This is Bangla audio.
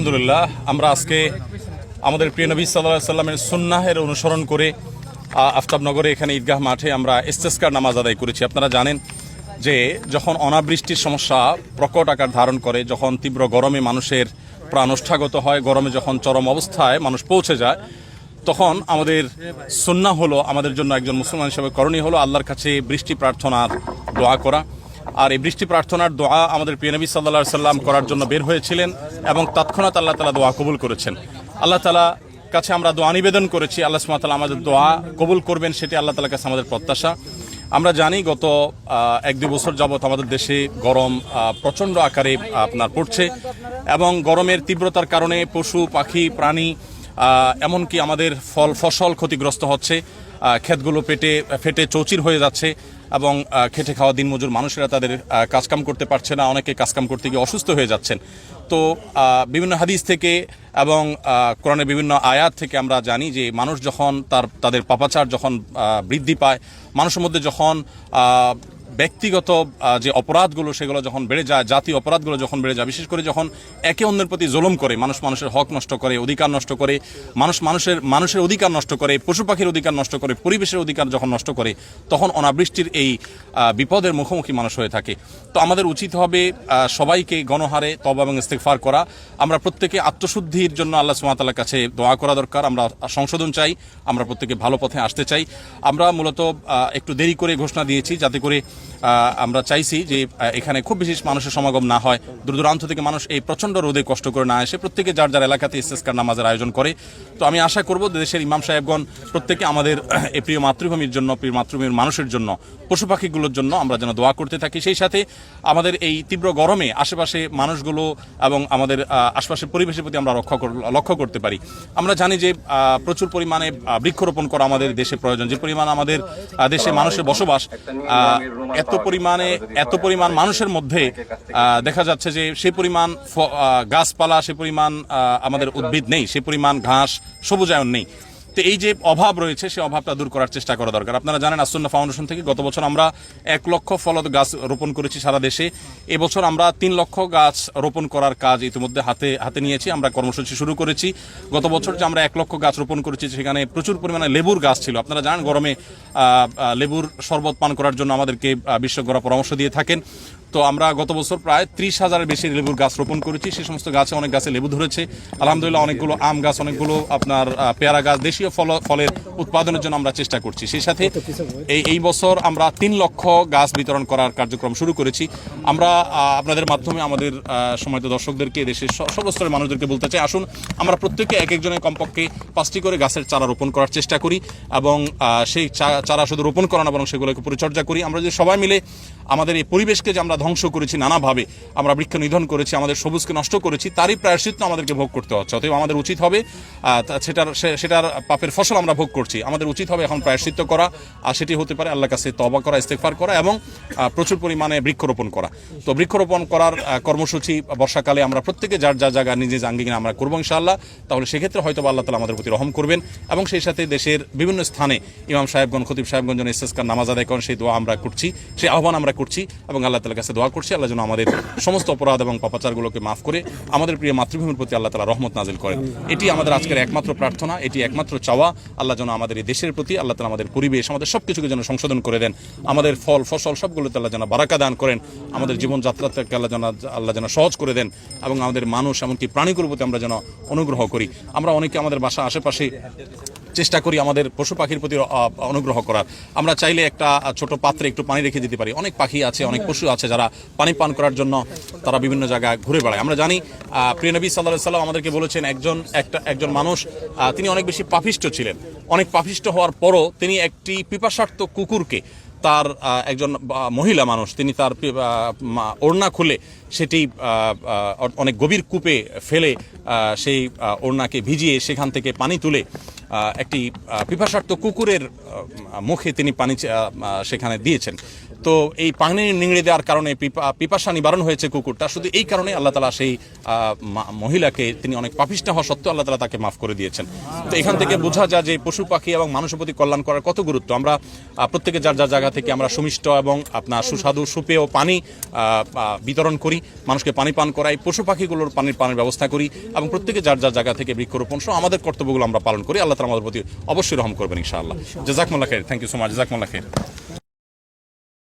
আলহামদুলিল্লাহ, আমরা আজকে আমাদের প্রিয় নবী সাল্লাল্লাহু আলাইহি সাল্লামের সুন্নাহের অনুসরণ করে আফতাবনগরে এখানে ঈদগাহ মাঠে আমরা ইস্তেসকার নামাজ আদায় করেছি। আপনারা জানেন যে যখন অনাবৃষ্টির সমস্যা প্রকট আকার ধারণ করে, যখন তীব্র গরমে মানুষের প্রাণ ওষ্ঠাগত হয়, গরমে যখন চরম অবস্থায় মানুষ পৌঁছে যায়, তখন আমাদের সুন্নাহ হলো, আমাদের জন্য একজন মুসলমান হিসেবে করণীয় হলো আল্লাহর কাছে বৃষ্টি প্রার্থনার দোয়া করা। আর এই বৃষ্টি প্রার্থনার দোয়া আমাদের প্রিয় নবী সাল্লাল্লাহু আলাইহি সাল্লাম করার জন্য বের হয়েছিলেন এবং তৎক্ষণাৎ আল্লাহ তাআলা দোয়া কবুল করেছেন। আল্লাহ তাআলা কাছে আমরা দোয়া নিবেদন করেছি, আল্লাহ সুবহানাহু ওয়া তাআলা আমাদের দোয়া কবুল করবেন, সেটি আল্লাহ তাআলার কাছে আমাদের প্রত্যাশা। আমরা জানি গত 1-2 বছর যাবত আমাদের দেশে গরম প্রচণ্ড আকারে পড়ছে এবং গরমের তীব্রতার কারণে পশু পাখি প্রাণী এমনকি আমাদের ফল ফসল ক্ষতিগ্রস্ত হচ্ছে, ক্ষেতগুলো ফেটে চৌচির হয়ে যাচ্ছে এবং খেটে খাওয়া দিনমজুর মানুষেরা তাদের কাজকাম করতে পারছে না, অনেকে কাজকাম করতে গিয়ে অসুস্থ হয়ে যাচ্ছেন। তো বিভিন্ন হাদিস থেকে এবং কোরআনের বিভিন্ন আয়াত থেকে আমরা জানি যে মানুষ যখন তাদের পাপাচার যখন বৃদ্ধি পায়, মানুষের মধ্যে যখন ব্যক্তিগত যে অপরাধগুলো সেগুলো যখন বেড়ে যায়, জাতীয় অপরাধগুলো যখন বেড়ে যায়, বিশেষ করে যখন একে অন্যের প্রতি জুলুম করে, মানুষ মানুষের হক নষ্ট করে, অধিকার নষ্ট করে, মানুষের অধিকার নষ্ট করে, পশু পাখির অধিকার নষ্ট করে, পরিবেশের অধিকার যখন নষ্ট করে, তখন অনাবৃষ্টির এই বিপদের মুখোমুখি মানুষ হয়ে থাকে। তো আমাদের উচিত হবে সবাইকে গণহারে তওবা এবং ইস্তিগফার করা। আমরা প্রত্যেকে আত্মশুদ্ধির জন্য আল্লাহ সুবহানাহু ওয়া তাআলার কাছে দোয়া করা দরকার। আমরা সংশোধন চাই, আমরা প্রত্যেকে ভালো পথে আসতে চাই। আমরা মূলত একটু দেরি করে ঘোষণা দিয়েছি যাতে করে আমরা চাইছি যে এখানে খুব বেশি মানুষের সমাগম না হয়, দূর দূরান্ত থেকে মানুষ এই প্রচণ্ড রোদে কষ্ট করে না এসে প্রত্যেকে যার যার এলাকাতে ইস্তেসকার নামাজের আয়োজন করে। তো আমি আশা করব দেশের ইমাম সাহেবগণ প্রত্যেকে আমাদের এই প্রিয় মাতৃভূমির জন্য, প্রিয় মাতৃভূমির মানুষের জন্য, পশু পাখিগুলোর জন্য আমরা যেন দোয়া করতে থাকি। সেই সাথে আমাদের এই তীব্র গরমে আশেপাশে মানুষগুলো এবং আমাদের আশপাশের পরিবেশের প্রতি আমরা লক্ষ্য করতে পারি। আমরা জানি যে প্রচুর পরিমাণে বৃক্ষরোপণ করা আমাদের দেশে প্রয়োজন। যে পরিমাণ আমাদের দেশে মানুষের বসবাস, এত পরিমাণ মানুষের মধ্যে দেখা যাচ্ছে যে সেই পরিমাণ গাছপালা, সে পরিমাণ আমাদের উদ্ভিদ নেই, সে পরিমাণ ঘাস সবুজায়ন নেই। তো এই যে অভাব রয়েছে, সেই অভাবটা দূর করার চেষ্টা করা দরকার। আপনারা জানেন আসুন্নাহ ফাউন্ডেশন থেকে গত বছর আমরা 1 লক্ষ ফলদ গাছ রোপণ করেছি সারা দেশে। এবছর আমরা 3 লক্ষ গাছ রোপণ করার কাজ ইতিমধ্যে হাতে নিয়েছি, আমরা কর্মসূচি শুরু করেছি। গত বছর যে আমরা 1 লক্ষ গাছ রোপণ করেছি, সেখানে প্রচুর পরিমাণে লেবুর গাছ ছিল। আপনারা জানেন গরমে লেবুর শরবত পান করার জন্য আমাদেরকে বিশেষজ্ঞরা পরামর্শ দিয়ে থাকেন। তো আমরা গত বছর প্রায় 30,000-এর বেশি লেবুর গাছ রোপণ করেছি। সেই সমস্ত গাছে অনেক গাছে লেবু ধরেছে আলহামদুলিল্লাহ, অনেকগুলো আম গাছ, অনেকগুলো পেয়ারা গাছ, দেশীয় ফলের উৎপাদনের জন্য আমরা চেষ্টা করছি। সেই সাথে এই বছর আমরা 3 লক্ষ গাছ বিতরণ করার কার্যক্রম শুরু করেছি। আমরা আপনাদের মাধ্যমে আমাদের সম্মানিত দর্শকদেরকে, দেশের সর্বস্তরের মানুষদেরকে বলতে চাই, আসুন আমরা প্রত্যেকে এক একজনের কমপক্ষে 5টি করে গাছের চারা রোপণ করার চেষ্টা করি এবং সেই চারা শুধু রোপণ করা না, বরং সেগুলোকে পরিচর্যা করি। আমরা যদি সবাই মিলে আমাদের এই পরিবেশকে যে আমরা ধ্বংস করেছি, নানাভাবে আমরা বৃক্ষ নিধন করেছি, আমাদের সবুজকে নষ্ট করেছি, তারই প্রায়শ্চিত্ত আমাদেরকে ভোগ করতে হচ্ছে। অতএব আমাদের উচিত হবে সেটার পাপের ফসল আমরা ভোগ করছি, আমাদের উচিত হবে এখন প্রায়শ্চিত্ত করা। আর সেটি হতে পারে আল্লাহর কাছে তওবা করা, ইস্তেগফার করা এবং প্রচুর পরিমাণে বৃক্ষরোপণ করা। তো বৃক্ষরোপণ করার কর্মসূচি বর্ষাকালে আমরা প্রত্যেকে যার যার জায়গা নিজে আঙ্গিকে আমরা করবো ইনশাআল্লাহ। তাহলে সেক্ষেত্রে হয়তো আল্লাহ তাআলা আমাদের প্রতি রহম করবেন এবং সেই সাথে দেশের বিভিন্ন স্থানে ইমাম সাহেবগণ, খতিব সাহেবগণ যেন ইস্তেসকার নামাজ আদায় করেন, সেই দোয়া আমরা করছি, সেই আহ্বান আমরা করছি এবং আল্লাহ তাআলার কাছে দোয়া করছি আল্লাহ যেন আমাদের সমস্ত অপরাধ এবং পাপাচারগুলোকে মাফ করে আমাদের প্রিয় মাতৃভূমির প্রতি আল্লাহ তাআলা রহমত নাজিল করেন। এটি আমাদের আজকের একমাত্র প্রার্থনা, এটি একমাত্র চাওয়া। আল্লাহ যেন আমাদের এই দেশের প্রতি, আল্লাহ তাআলা আমাদের পরিবেশ, আমাদের সবকিছুকে যেন সংশোধন করে দেন, আমাদের ফল ফসল সবগুলোতে আল্লাহ যেন বারাকা দান করেন, আমাদের জীবনযাত্রাকে আল্লাহ যেন সহজ করে দেন এবং আমাদের মানুষ এমনকি প্রাণীগুলোর প্রতি আমরা যেন অনুগ্রহ করি। আমরা অনেকে আমাদের বাসা আশেপাশে চেষ্টা করি আমাদের পশু পাখির প্রতি অনুগ্রহ করার। আমরা চাইলে একটা ছোট পাত্রে একটু পানি রেখে দিতে পারি। অনেক পাখি আছে, অনেক পশু আছে যারা পানি পান করার জন্য তারা বিভিন্ন জায়গায় ঘুরে বেড়ায়। আমরা জানি প্রিয় নবী সাল্লাল্লাহু আলাইহি সাল্লাম আমাদেরকে বলেছেন একজন মানুষ তিনি অনেক বেশি পাপিষ্ঠ ছিলেন। অনেক পাপিষ্ঠ হওয়ার পরও তিনি একটি পিপাসার্ত কুকুরকে, তার একজন মহিলা মানুষ, তিনি তার ওড়না খুলে সেটি অনেক গভীর কূপে ফেলে সেই ওড়নাকে ভিজিয়ে সেখান থেকে পানি তুলে একটি পিপাসার্ত কুকুরের মুখে তিনি পানি সেখানে দিয়েছেন। তো এই পানি নিংড়ে দেওয়ার কারণে পিপাসা নিবারণ হয়েছে কুকুরটা, শুধু এই কারণে আল্লাহ তাআলা সেই মহিলাকে, তিনি অনেক পাপিষ্ঠ হওয়া সত্ত্বেও আল্লাহ তাআলা তাকে মাফ করে দিয়েছেন। তো এখান থেকে বোঝা যায় যে পশু পাখি এবং মানুষের প্রতি কল্যাণ করার কত গুরুত্ব। আমরা প্রত্যেকে যার যার জায়গা থেকে আমরা সুমিষ্ট এবং আপনার সুস্বাদু সুপেয় পানি বিতরণ করি, মানুষকে পানি পান করাই, পশু পাখিগুলোর পানির ব্যবস্থা করি এবং প্রত্যেকে যার যার জায়গা থেকে বৃক্ষরোপণ সহ আমাদের কর্তব্যগুলো আমরা পালন করি। আল্লাহ তাআলা আমাদের প্রতি অবশ্যই রহম করবেন ইনশাআল্লাহ। জাযাকুমুল্লাহ খাইর। Thank you so much. জাযাকুমুল্লাহ খাইর।